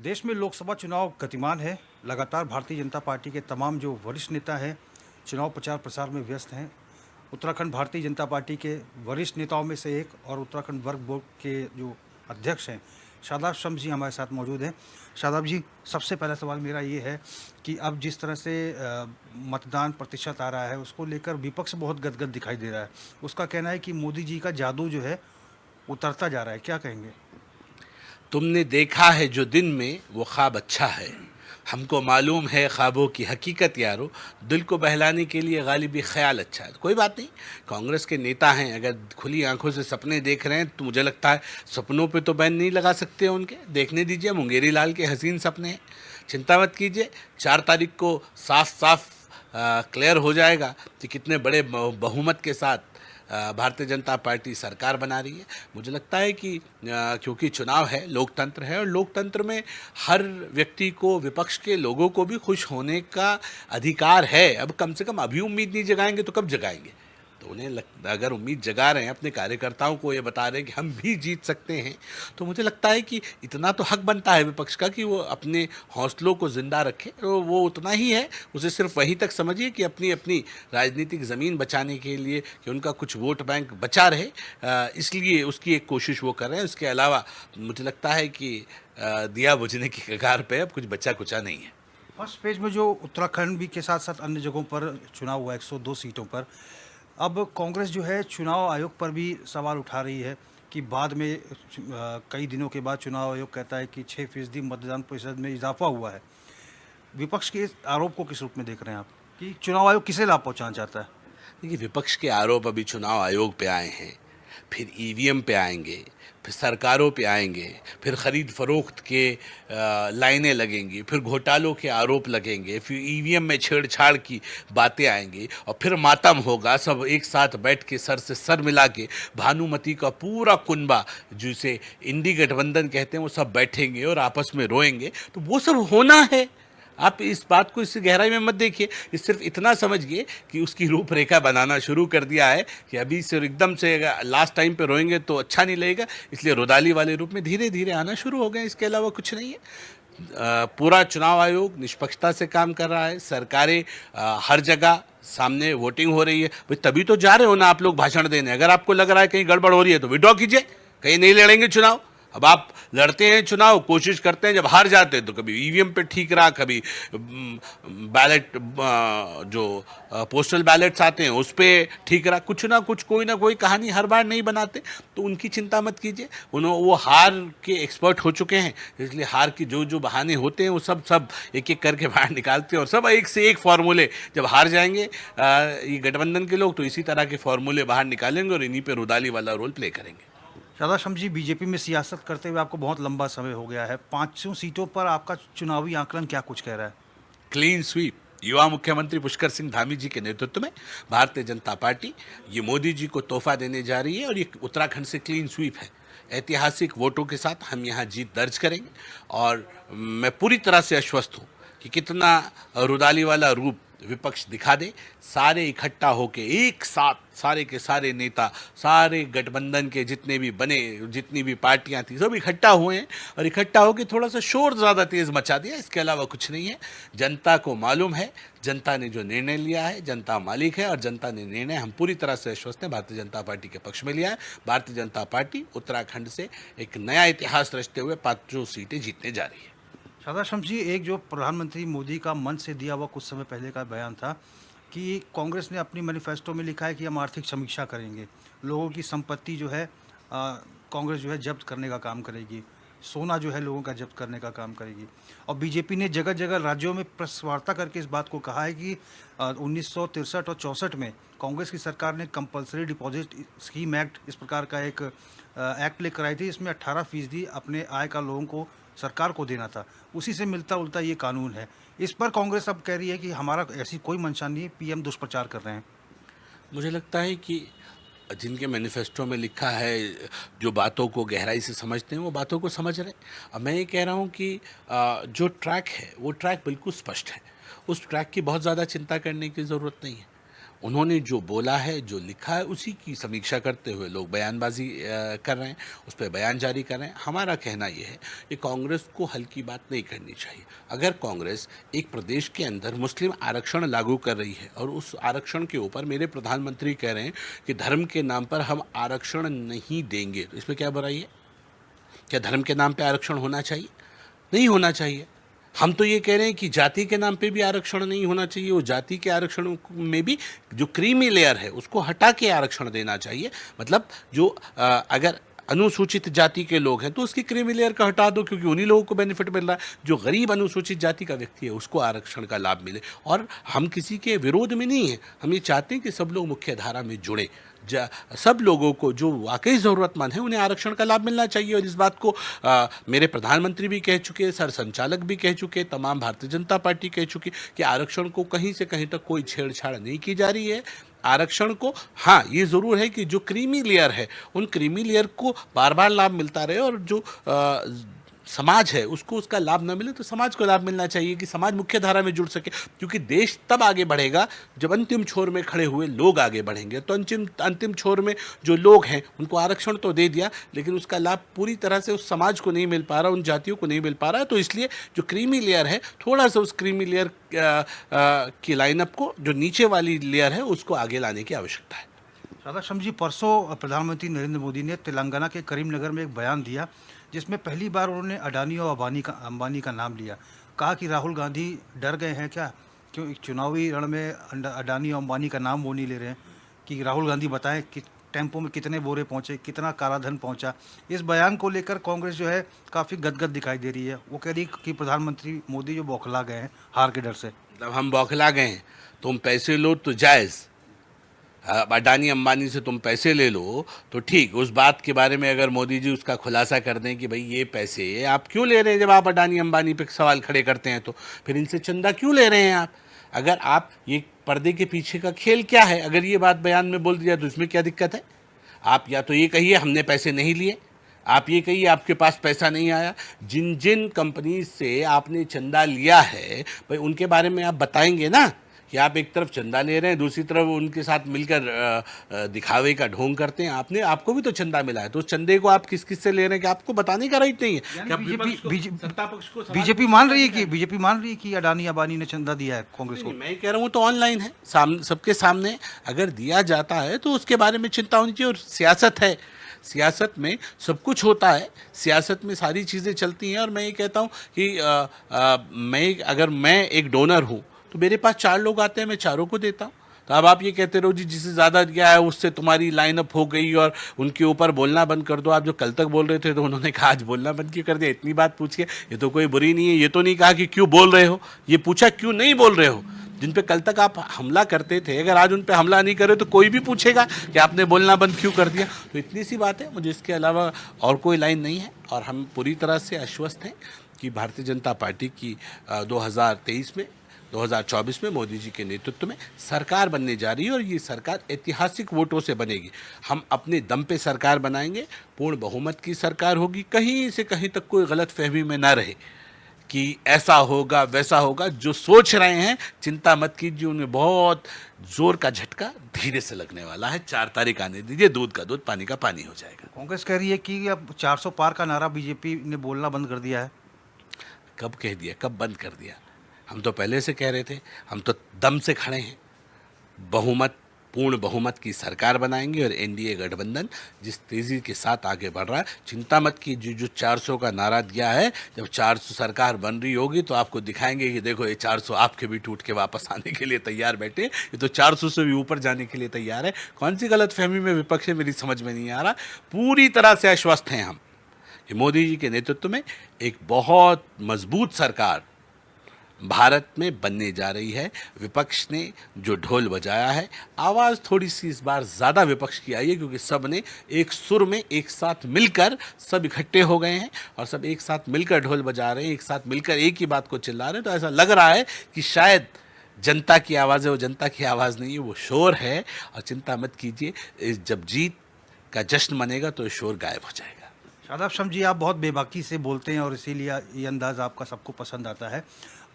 देश में लोकसभा चुनाव गतिमान है। लगातार भारतीय जनता पार्टी के तमाम जो वरिष्ठ नेता हैं, चुनाव प्रचार प्रसार में व्यस्त हैं। उत्तराखंड भारतीय जनता पार्टी के वरिष्ठ नेताओं में से एक और उत्तराखंड वर्क बोर्ड के जो अध्यक्ष हैं, शादाब शम्स जी हमारे साथ मौजूद हैं। शादाब जी, सबसे पहला सवाल मेरा ये है कि अब जिस तरह से मतदान प्रतिशत आ रहा है, उसको लेकर विपक्ष बहुत गदगद दिखाई दे रहा है। उसका कहना है कि मोदी जी का जादू जो है, उतरता जा रहा है। क्या कहेंगे? तुमने देखा है जो दिन में वो ख्वाब अच्छा है। हमको मालूम है ख्वाबों की हकीकत यारो, दिल को बहलाने के लिए गालिबी ख्याल अच्छा है। कोई बात नहीं, कांग्रेस के नेता हैं, अगर खुली आंखों से सपने देख रहे हैं तो मुझे लगता है सपनों पे तो बैन नहीं लगा सकते उनके। देखने दीजिए, मुंगेरी लाल के हसीन सपने हैं। चिंता मत कीजिए, 4 तारीख को साफ साफ क्लियर हो जाएगा कि कितने बड़े बहुमत के साथ भारतीय जनता पार्टी सरकार बना रही है। मुझे लगता है कि क्योंकि चुनाव है, लोकतंत्र है, और लोकतंत्र में हर व्यक्ति को, विपक्ष के लोगों को भी खुश होने का अधिकार है। अब कम से कम अभी उम्मीद नहीं जगाएंगे तो कब जगाएंगे? तो अगर उम्मीद जगा रहे हैं, अपने कार्यकर्ताओं को ये बता रहे हैं कि हम भी जीत सकते हैं, तो मुझे लगता है कि इतना तो हक बनता है विपक्ष का कि वो अपने हौसलों को ज़िंदा रखे। तो वो उतना ही है, उसे सिर्फ वहीं तक समझिए कि अपनी अपनी राजनीतिक ज़मीन बचाने के लिए, कि उनका कुछ वोट बैंक बचा रहे, इसलिए उसकी एक कोशिश वो कर रहे हैं। उसके अलावा मुझे लगता है कि दिया बुझने की कगार पे अब कुछ बचा कुचा नहीं है। फर्स्ट पेज में जो उत्तराखंड भी के साथ साथ अन्य जगहों पर चुनाव हुआ 102 सीटों पर, अब कांग्रेस जो है चुनाव आयोग पर भी सवाल उठा रही है कि बाद में कई दिनों के बाद चुनाव आयोग कहता है कि 6% मतदान प्रतिशत में इजाफा हुआ है। विपक्ष के इस आरोप को किस रूप में देख रहे हैं आप कि चुनाव आयोग किसे लाभ पहुंचाना चाहता है? देखिए, विपक्ष के आरोप अभी चुनाव आयोग पे आए हैं, फिर ईवीएम पे आएंगे, फिर सरकारों पे आएंगे, फिर ख़रीद फरोख्त के लाइनें लगेंगी, फिर घोटालों के आरोप लगेंगे, फिर ईवीएम में छेड़छाड़ की बातें आएंगी, और फिर मातम होगा। सब एक साथ बैठ के सर से सर मिला के भानुमति का पूरा कुनबा, जिसे इंडी गठबंधन कहते हैं, वो सब बैठेंगे और आपस में रोएंगे। तो वो सब होना है। आप इस बात को इससे गहराई में मत देखिए, इस सिर्फ इतना समझिए कि उसकी रूपरेखा बनाना शुरू कर दिया है कि अभी सिर्फ एकदम से लास्ट टाइम पे रोएंगे तो अच्छा नहीं लगेगा, इसलिए रुदाली वाले रूप में धीरे धीरे आना शुरू हो गए। इसके अलावा कुछ नहीं है। पूरा चुनाव आयोग निष्पक्षता से काम कर रहा है। सरकारें हर जगह सामने वोटिंग हो रही है। भाई तभी तो जा रहे हो ना आप लोग भाषण देने। अगर आपको लग रहा है कहीं गड़बड़ हो रही है तो विड्रॉ कीजिए, कहीं नहीं लड़ेंगे चुनाव। अब आप लड़ते हैं चुनाव, कोशिश करते हैं, जब हार जाते हैं तो कभी ईवीएम पे ठीक रहा, कभी बैलेट जो पोस्टल बैलेट्स आते हैं उस पर ठीक रहा। कुछ ना कुछ, कोई ना कोई कहानी हर बार नहीं बनाते। तो उनकी चिंता मत कीजिए, वो हार के एक्सपर्ट हो चुके हैं, इसलिए हार के जो जो बहाने होते हैं वो सब सब एक एक करके बाहर निकालते हैं, और सब एक से एक फार्मूले। जब हार जाएंगे ये गठबंधन के लोग, तो इसी तरह के फार्मूले बाहर निकालेंगे और इन्हीं पे रुदाली वाला रोल प्ले करेंगे। शादाब शम्स जी, बीजेपी में सियासत करते हुए आपको बहुत लंबा समय हो गया है। 500 सीटों पर आपका चुनावी आकलन क्या कुछ कह रहा है? Clean sweep. युवा मुख्यमंत्री पुष्कर सिंह धामी जी के नेतृत्व में भारतीय जनता पार्टी ये मोदी जी को तोहफा देने जा रही है, और ये उत्तराखंड से क्लीन स्वीप है। ऐतिहासिक वोटों के साथ हम यहाँ जीत दर्ज करेंगे, और मैं पूरी तरह से आश्वस्त हूँ कि कितना रुदाली वाला रूप विपक्ष दिखा दे, सारे इकट्ठा होके एक साथ, सारे के सारे नेता, सारे गठबंधन के जितने भी बने, जितनी भी पार्टियां थी, सब इकट्ठा हुए हैं, और इकट्ठा होके थोड़ा सा शोर ज़्यादा तेज़ मचा दिया। इसके अलावा कुछ नहीं है। जनता को मालूम है, जनता ने जो निर्णय लिया है, जनता मालिक है, और जनता ने निर्णय, हम पूरी तरह से आश्वस्त हैं, भारतीय जनता पार्टी के पक्ष में लिया है। भारतीय जनता पार्टी उत्तराखंड से एक नया इतिहास रचते हुए 5 सीटें जीतने जा रही है। शादाब शम्स जी, एक जो प्रधानमंत्री मोदी का मन से दिया हुआ कुछ समय पहले का बयान था कि कांग्रेस ने अपनी मैनिफेस्टो में लिखा है कि हम आर्थिक समीक्षा करेंगे, लोगों की संपत्ति जो है कांग्रेस जो है जब्त करने का काम करेगी, सोना जो है लोगों का जब्त करने का काम करेगी। और बीजेपी ने जगह जगह राज्यों में प्रेस वार्ता करके इस बात को कहा है कि 1963 और 64 में कांग्रेस की सरकार ने कंपलसरी डिपॉजिट स्कीम एक्ट, इस प्रकार का एक एक्ट लेकर आई थी। इसमें 18% अपने आय का लोगों को, सरकार को देना था। उसी से मिलता उलता ये कानून है। इस पर कांग्रेस अब कह रही है कि हमारा ऐसी कोई मंशा नहीं है, पीएम दुष्प्रचार कर रहे हैं। मुझे लगता है कि जिनके मैनिफेस्टो में लिखा है, जो बातों को गहराई से समझते हैं, वो बातों को समझ रहे हैं। अब मैं ये कह रहा हूँ कि जो ट्रैक है वो ट्रैक बिल्कुल स्पष्ट है। उस ट्रैक की बहुत ज़्यादा चिंता करने की ज़रूरत नहीं है। उन्होंने जो बोला है, जो लिखा है, उसी की समीक्षा करते हुए लोग बयानबाजी कर रहे हैं, उस पर बयान जारी कर रहे हैं। हमारा कहना यह है कि कांग्रेस को हल्की बात नहीं करनी चाहिए। अगर कांग्रेस एक प्रदेश के अंदर मुस्लिम आरक्षण लागू कर रही है और उस आरक्षण के ऊपर मेरे प्रधानमंत्री कह रहे हैं कि धर्म के नाम पर हम आरक्षण नहीं देंगे, तो इसमें क्या बुराई है? क्या धर्म के नाम पर आरक्षण होना चाहिए? नहीं होना चाहिए। हम तो ये कह रहे हैं कि जाति के नाम पे भी आरक्षण नहीं होना चाहिए। वो जाति के आरक्षण में भी जो क्रीमी लेयर है उसको हटा के आरक्षण देना चाहिए। मतलब जो अगर अनुसूचित जाति के लोग हैं तो उसकी क्रीमी लेयर का हटा दो, क्योंकि उन्हीं लोगों को बेनिफिट मिल रहा है। जो गरीब अनुसूचित जाति का व्यक्ति है उसको आरक्षण का लाभ मिले। और हम किसी के विरोध में नहीं हैं, हम ये चाहते हैं कि सब लोग मुख्य धारा में जुड़े। सब लोगों को जो वाकई ज़रूरतमंद है उन्हें आरक्षण का लाभ मिलना चाहिए। और इस बात को मेरे प्रधानमंत्री भी कह चुके, सर संचालक भी कह चुके, तमाम भारतीय जनता पार्टी कह चुकी कि आरक्षण को कहीं से कहीं तक कोई छेड़छाड़ नहीं की जा रही है। आरक्षण को, हाँ ये ज़रूर है कि जो क्रीमी लेयर है उन क्रीमी लेयर को बार बार लाभ मिलता रहे, और जो समाज है उसको उसका लाभ न मिले तो समाज को लाभ मिलना चाहिए कि समाज मुख्य धारा में जुड़ सके। क्योंकि देश तब आगे बढ़ेगा जब अंतिम छोर में खड़े हुए लोग आगे बढ़ेंगे। तो अंतिम छोर में जो लोग हैं उनको आरक्षण तो दे दिया, लेकिन उसका लाभ पूरी तरह से उस समाज को नहीं मिल पा रहा, उन जातियों को नहीं मिल पा रहा है। तो इसलिए जो क्रीमी लेयर है, थोड़ा सा उस क्रीमी लेयर की लाइनअप को, जो नीचे वाली लेयर है, उसको आगे लाने की आवश्यकता है। राधा शर्मा जी, परसों प्रधानमंत्री नरेंद्र मोदी ने तेलंगाना के करीमनगर में एक बयान दिया जिसमें पहली बार उन्होंने अडानी और अंबानी का नाम लिया। कहा कि राहुल गांधी डर गए हैं क्या, क्यों चुनावी रण में अडानी और अंबानी का नाम वो नहीं ले रहे हैं कि राहुल गांधी बताएं कि टेम्पो में कितने बोरे पहुंचे, कितना कालाधन पहुंचा। इस बयान को लेकर कांग्रेस जो है काफ़ी गदगद दिखाई दे रही है। वो कह रही कि प्रधानमंत्री मोदी जो बौखला गए हैं हार के डर से। मतलब हम बौखला गए हैं, तुम पैसे लो तो जायज़, अडानी अंबानी से तुम पैसे ले लो तो ठीक। उस बात के बारे में अगर मोदी जी उसका खुलासा कर दें कि भाई ये पैसे आप क्यों ले रहे हैं, जब आप अडानी अंबानी पे सवाल खड़े करते हैं तो फिर इनसे चंदा क्यों ले रहे हैं आप? अगर आप ये पर्दे के पीछे का खेल क्या है, अगर ये बात बयान में बोल दिया तो इसमें क्या दिक्कत है? आप या तो ये कहिए हमने पैसे नहीं लिए, आप ये कहिए आपके पास पैसा नहीं आया। जिन जिन कंपनी से आपने चंदा लिया है भाई उनके बारे में आप बताएंगे ना कि आप एक तरफ चंदा ले रहे हैं, दूसरी तरफ उनके साथ मिलकर दिखावे का ढोंग करते हैं। आपको भी तो चंदा मिला है, तो उस चंदे को आप किस किस से ले रहे हैं कि आपको बताने का राइट नहीं है। बीजेपी मान रही है कि अडानी अंबानी ने चंदा दिया है कांग्रेस को। मैं कह रहा हूँ तो ऑनलाइन है, सबके सामने अगर दिया जाता है तो उसके बारे में चिंता होनी चाहिए। और सियासत है, सियासत में सब कुछ होता है, सियासत में सारी चीज़ें चलती हैं। और मैं ये कहता हूँ कि अगर मैं एक डोनर हूँ तो मेरे पास 4 लोग आते हैं, मैं चारों को देता हूँ। तो अब आप ये कहते रहो जी जिससे ज़्यादा दिया है उससे तुम्हारी लाइनअप हो गई और उनके ऊपर बोलना बंद कर दो। आप जो कल तक बोल रहे थे तो उन्होंने कहा आज बोलना बंद क्यों कर दिया? इतनी बात पूछ के, ये तो कोई बुरी नहीं है। ये तो नहीं कहा कि क्यों बोल रहे हो, ये पूछा क्यों नहीं बोल रहे हो। जिन पे कल तक आप हमला करते थे, अगर आज उन पे हमला नहीं करे तो कोई भी पूछेगा कि आपने बोलना बंद क्यों कर दिया। तो इतनी सी बात है, मुझे इसके अलावा और कोई लाइन नहीं है। और हम पूरी तरह से आश्वस्त हैं कि भारतीय जनता पार्टी की 2024 में मोदी जी के नेतृत्व में सरकार बनने जा रही है। और ये सरकार ऐतिहासिक वोटों से बनेगी। हम अपने दम पे सरकार बनाएंगे, पूर्ण बहुमत की सरकार होगी। कहीं से कहीं तक कोई गलत फहमी में ना रहे कि ऐसा होगा वैसा होगा। जो सोच रहे हैं चिंता मत कीजिए, उन्हें बहुत जोर का झटका धीरे से लगने वाला है। 4 तारीख आने दीजिए, दूध का दूध पानी का पानी हो जाएगा। कांग्रेस कह रही है कि अब 400 पार का नारा बीजेपी ने बोलना बंद कर दिया है। कब कह दिया, कब बंद कर दिया? हम तो पहले से कह रहे थे, हम तो दम से खड़े हैं। पूर्ण बहुमत की सरकार बनाएंगे। और एनडीए गठबंधन जिस तेज़ी के साथ आगे बढ़ रहा है, चिंता मत कीजिए। जो 400 का नारा दिया है, जब 400 सरकार बन रही होगी तो आपको दिखाएंगे कि देखो ये 400 आपके भी टूट के वापस आने के लिए तैयार बैठे, ये तो 400 से भी ऊपर जाने के लिए तैयार है। कौन सी गलत फहमी में विपक्ष है, मेरी समझ में नहीं आ रहा। पूरी तरह से आश्वस्त हैं हम कि मोदी जी के नेतृत्व में एक बहुत मजबूत सरकार भारत में बनने जा रही है। विपक्ष ने जो ढोल बजाया है, आवाज़ थोड़ी सी इस बार ज़्यादा विपक्ष की आई है, क्योंकि सब ने एक सुर में एक साथ मिलकर सब इकट्ठे हो गए हैं और सब एक साथ मिलकर ढोल बजा रहे हैं, एक साथ मिलकर एक ही बात को चिल्ला रहे हैं। तो ऐसा लग रहा है कि शायद जनता की आवाज़ है, वो जनता की आवाज़ नहीं है, वो शोर है। और चिंता मत कीजिए, जब जीत का जश्न मनेगा तो शोर गायब हो जाएगा। शादाब शर्मा जी, आप बहुत बेबाकी से बोलते हैं और इसीलिए ये अंदाज़ आपका सबको पसंद आता है।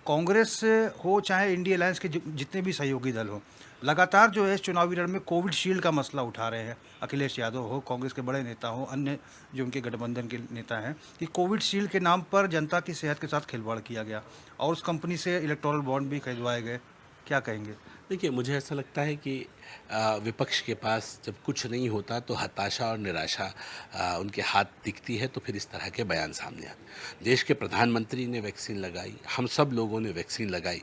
कांग्रेस हो चाहे इंडिया अलायंस के जितने भी सहयोगी दल हो, लगातार जो है इस चुनावी रण में कोविड शील्ड का मसला उठा रहे हैं। अखिलेश यादव हो, कांग्रेस के बड़े नेता हो, अन्य जो उनके गठबंधन के नेता हैं, कि कोविड शील्ड के नाम पर जनता की सेहत के साथ खिलवाड़ किया गया और उस कंपनी से इलेक्टोरल बॉन्ड भी खरीदवाए गए। क्या कहेंगे? देखिए, मुझे ऐसा लगता है कि विपक्ष के पास जब कुछ नहीं होता तो हताशा और निराशा उनके हाथ दिखती है, तो फिर इस तरह के बयान सामने आते। देश के प्रधानमंत्री ने वैक्सीन लगाई, हम सब लोगों ने वैक्सीन लगाई।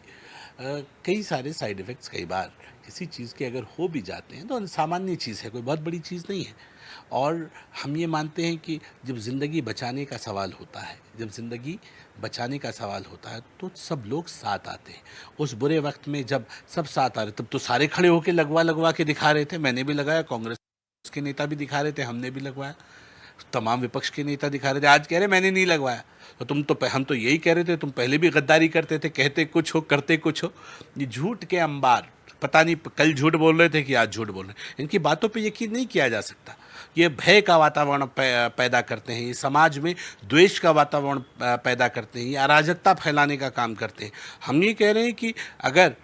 कई सारे साइड इफ़ेक्ट्स कई बार किसी चीज़ के अगर हो भी जाते हैं तो सामान्य चीज़ है, कोई बहुत बड़ी चीज़ नहीं है। और हम ये मानते हैं कि जब ज़िंदगी बचाने का सवाल होता है, जब ज़िंदगी बचाने का सवाल होता है तो सब लोग साथ आते हैं। उस बुरे वक्त में जब सब साथ आ रहे, तब तो सारे खड़े होकर लगवा लगवा के दिखा रहे थे। मैंने भी लगाया, कांग्रेस के नेता भी दिखा रहे थे, हमने भी लगवाया, तमाम विपक्ष के नेता दिखा रहे थे। आज कह रहे मैंने नहीं लगवाया। तो हम तो यही कह रहे थे, तुम पहले भी गद्दारी करते थे, कहते कुछ हो करते कुछ हो। ये झूठ के अंबार, पता नहीं कल झूठ बोल रहे थे कि आज झूठ बोल रहे हैं। इनकी बातों पे यकीन नहीं किया जा सकता। ये भय का वातावरण पैदा करते हैं, ये समाज में द्वेष का वातावरण पैदा करते हैं, ये अराजकता फैलाने का काम करते हैं। हम ये कह रहे हैं कि अगर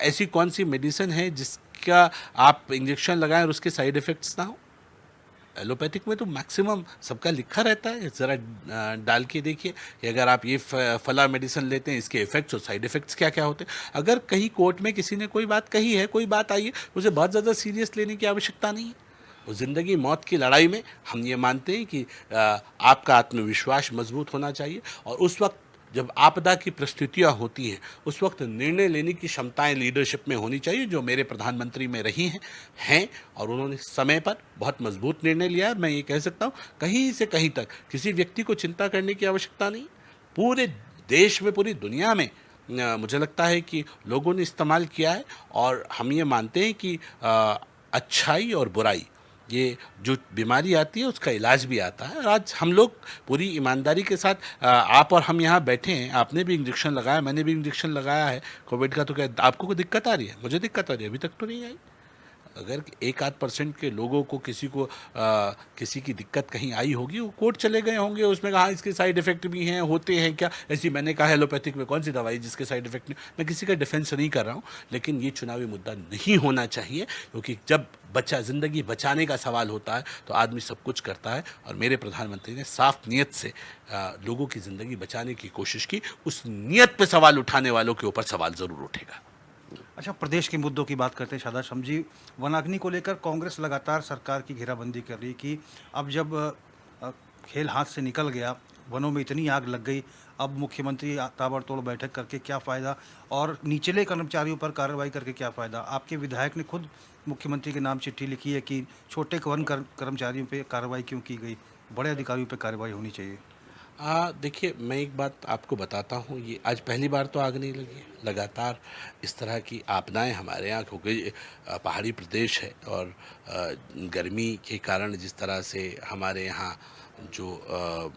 ऐसी कौन सी मेडिसिन है जिसका आप इंजेक्शन लगाएं और उसके साइड इफ़ेक्ट्स ना हो। एलोपैथिक में तो मैक्सिमम सबका लिखा रहता है, ज़रा डाल के देखिए कि अगर आप ये फला मेडिसिन लेते हैं इसके इफ़ेक्ट्स और साइड इफ़ेक्ट्स क्या क्या होते हैं। अगर कहीं कोर्ट में किसी ने कोई बात कही है, कोई बात आई है, उसे बहुत ज़्यादा सीरियस लेने की आवश्यकता नहीं है। वो ज़िंदगी मौत की लड़ाई में हम ये मानते हैं कि आपका आत्मविश्वास मजबूत होना चाहिए, और उस वक्त जब आपदा की परिस्थितियाँ होती हैं उस वक्त निर्णय लेने की क्षमताएं लीडरशिप में होनी चाहिए, जो मेरे प्रधानमंत्री में रही हैं और उन्होंने समय पर बहुत मजबूत निर्णय लिया है। मैं ये कह सकता हूँ कहीं से कहीं तक किसी व्यक्ति को चिंता करने की आवश्यकता नहीं। पूरे देश में, पूरी दुनिया में मुझे लगता है कि लोगों ने इस्तेमाल किया है, और हम ये मानते हैं कि अच्छाई और बुराई, ये जो बीमारी आती है उसका इलाज भी आता है। और आज हम लोग पूरी ईमानदारी के साथ, आप और हम यहाँ बैठे हैं, आपने भी इंजेक्शन लगाया, मैंने भी इंजेक्शन लगाया है कोविड का, तो क्या आपको कोई दिक्कत आ रही है? मुझे दिक्कत आ रही है, अभी तक तो नहीं आई। अगर 1-8% के लोगों को किसी की दिक्कत कहीं आई होगी, वो कोर्ट चले गए होंगे, उसमें कहा इसके साइड इफ़ेक्ट भी हैं, होते हैं क्या? ऐसी मैंने कहा एलोपैथिक में कौन सी दवाई जिसके साइड इफ़ेक्ट नहीं। मैं किसी का डिफेंस नहीं कर रहा हूँ, लेकिन ये चुनावी मुद्दा नहीं होना चाहिए, क्योंकि जब ज़िंदगी बचाने का सवाल होता है तो आदमी सब कुछ करता है। और मेरे प्रधानमंत्री ने साफ नीयत से लोगों की ज़िंदगी बचाने की कोशिश की। उस नीयत पे सवाल उठाने वालों के ऊपर सवाल ज़रूर उठेगा। अच्छा, प्रदेश के मुद्दों की बात करते हैं शादाब शम्स जी। वनाग्नि को लेकर कांग्रेस लगातार सरकार की घेराबंदी कर रही कि अब जब खेल हाथ से निकल गया, वनों में इतनी आग लग गई, अब मुख्यमंत्री ताबड़तोड़ बैठक करके क्या फ़ायदा और निचले कर्मचारियों पर कार्रवाई करके क्या फ़ायदा। आपके विधायक ने खुद मुख्यमंत्री के नाम चिट्ठी लिखी है कि छोटे कर्मचारियों पे कार्रवाई क्यों की गई, बड़े अधिकारियों पे कार्रवाई होनी चाहिए। देखिए, मैं एक बात आपको बताता हूँ, ये आज पहली बार तो आग नहीं लगी है। लगातार इस तरह की आपदाएं हमारे यहाँ, क्योंकि पहाड़ी प्रदेश है और गर्मी के कारण जिस तरह से हमारे यहाँ जो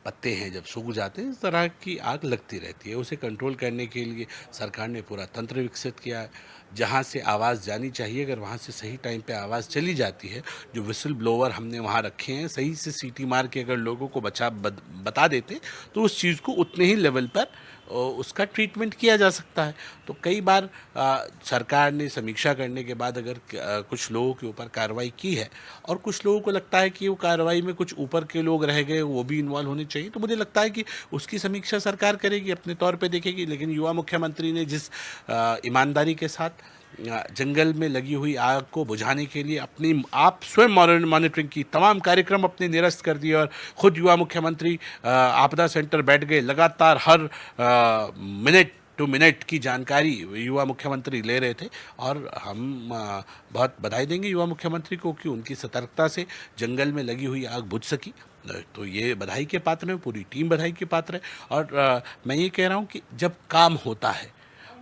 पत्ते हैं जब सूख जाते हैं, इस तरह की आग लगती रहती है। उसे कंट्रोल करने के लिए सरकार ने पूरा तंत्र विकसित किया है। जहाँ से आवाज़ जानी चाहिए, अगर वहाँ से सही टाइम पे आवाज़ चली जाती है, जो विसल ब्लोवर हमने वहाँ रखे हैं, सही से सीटी मार के अगर लोगों को बता देते, तो उस चीज़ को उतने ही लेवल पर उसका ट्रीटमेंट किया जा सकता है। तो कई बार सरकार ने समीक्षा करने के बाद अगर कुछ लोगों के ऊपर कार्रवाई की है, और कुछ लोगों को लगता है कि वो कार्रवाई में कुछ ऊपर के लोग रह गए, वो भी इन्वॉल्व होने चाहिए, तो मुझे लगता है कि उसकी समीक्षा सरकार करेगी, अपने तौर पे देखेगी। लेकिन युवा मुख्यमंत्री ने जिस ईमानदारी के साथ जंगल में लगी हुई आग को बुझाने के लिए अपनी आप स्वयं मॉनिटरिंग की, तमाम कार्यक्रम अपने निरस्त कर दिए, और ख़ुद युवा मुख्यमंत्री आपदा सेंटर बैठ गए। लगातार हर मिनट टू मिनट की जानकारी युवा मुख्यमंत्री ले रहे थे, और हम बहुत बधाई देंगे युवा मुख्यमंत्री को कि उनकी सतर्कता से जंगल में लगी हुई आग बुझ सकी। तो ये बधाई के पात्र है, पूरी टीम बधाई के पात्र है। और मैं ये कह रहा हूँ कि जब काम होता है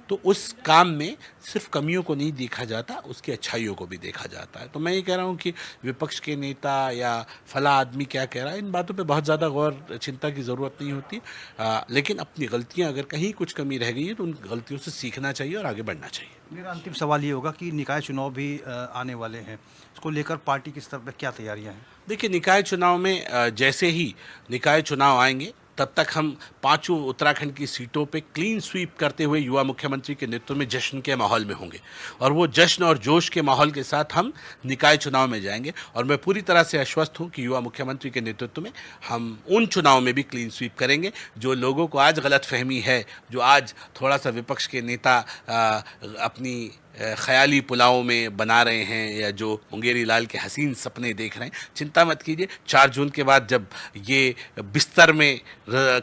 तो उस काम में सिर्फ कमियों को नहीं देखा जाता, उसकी अच्छाइयों को भी देखा जाता है। तो मैं ये कह रहा हूँ कि विपक्ष के नेता या फला आदमी क्या कह रहा है, इन बातों पे बहुत ज़्यादा गौर चिंता की ज़रूरत नहीं होती। लेकिन अपनी गलतियाँ, अगर कहीं कुछ कमी रह गई है तो उन गलतियों से सीखना चाहिए और आगे बढ़ना चाहिए। मेरा अंतिम सवाल ये होगा कि निकाय चुनाव भी आने वाले हैं, इसको लेकर पार्टी की स्तर पर क्या तैयारियां हैं? देखिए, निकाय चुनाव में जैसे ही निकाय चुनाव आएंगे तब तक हम पांचों उत्तराखंड की सीटों पे क्लीन स्वीप करते हुए युवा मुख्यमंत्री के नेतृत्व में जश्न के माहौल में होंगे, और वो जश्न और जोश के माहौल के साथ हम निकाय चुनाव में जाएंगे। और मैं पूरी तरह से आश्वस्त हूं कि युवा मुख्यमंत्री के नेतृत्व में हम उन चुनाव में भी क्लीन स्वीप करेंगे। जो लोगों को आज गलतफहमी है, जो आज थोड़ा सा विपक्ष के नेता अपनी ख्याली पुलाव में बना रहे हैं, या जो मुंगेरी लाल के हसीन सपने देख रहे हैं, चिंता मत कीजिए। 4 जून के बाद जब ये बिस्तर में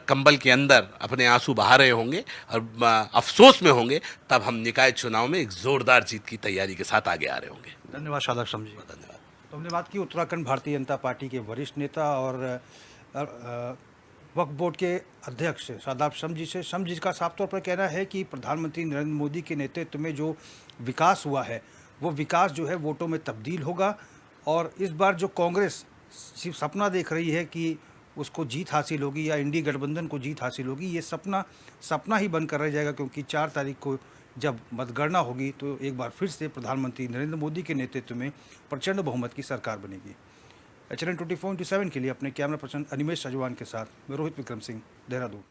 कंबल के अंदर अपने आंसू बहा रहे होंगे और अफसोस में होंगे, तब हम निकाय चुनाव में एक जोरदार जीत की तैयारी के साथ आगे आ रहे होंगे। धन्यवाद शादाब शम्स जी। धन्यवाद। तो हमने बात की उत्तराखंड भारतीय जनता पार्टी के वरिष्ठ नेता और वक्फ बोर्ड के अध्यक्ष शादाब शम्स जी से। शम्स जी का साफ तौर पर कहना है कि प्रधानमंत्री नरेंद्र मोदी के नेतृत्व में जो विकास हुआ है, वो विकास जो है वोटों में तब्दील होगा, और इस बार जो कांग्रेस सिर्फ सपना देख रही है कि उसको जीत हासिल होगी या इंडी गठबंधन को जीत हासिल होगी, ये सपना ही बनकर रह जाएगा, क्योंकि 4 तारीख को जब मतगणना होगी तो एक बार फिर से प्रधानमंत्री नरेंद्र मोदी के नेतृत्व में प्रचंड बहुमत की सरकार बनेगी। HNN 24/7 के लिए अपने कैमरा पर्सन अनिमेश सजवान के साथ मैं रोहित विक्रम सिंह, देहरादून।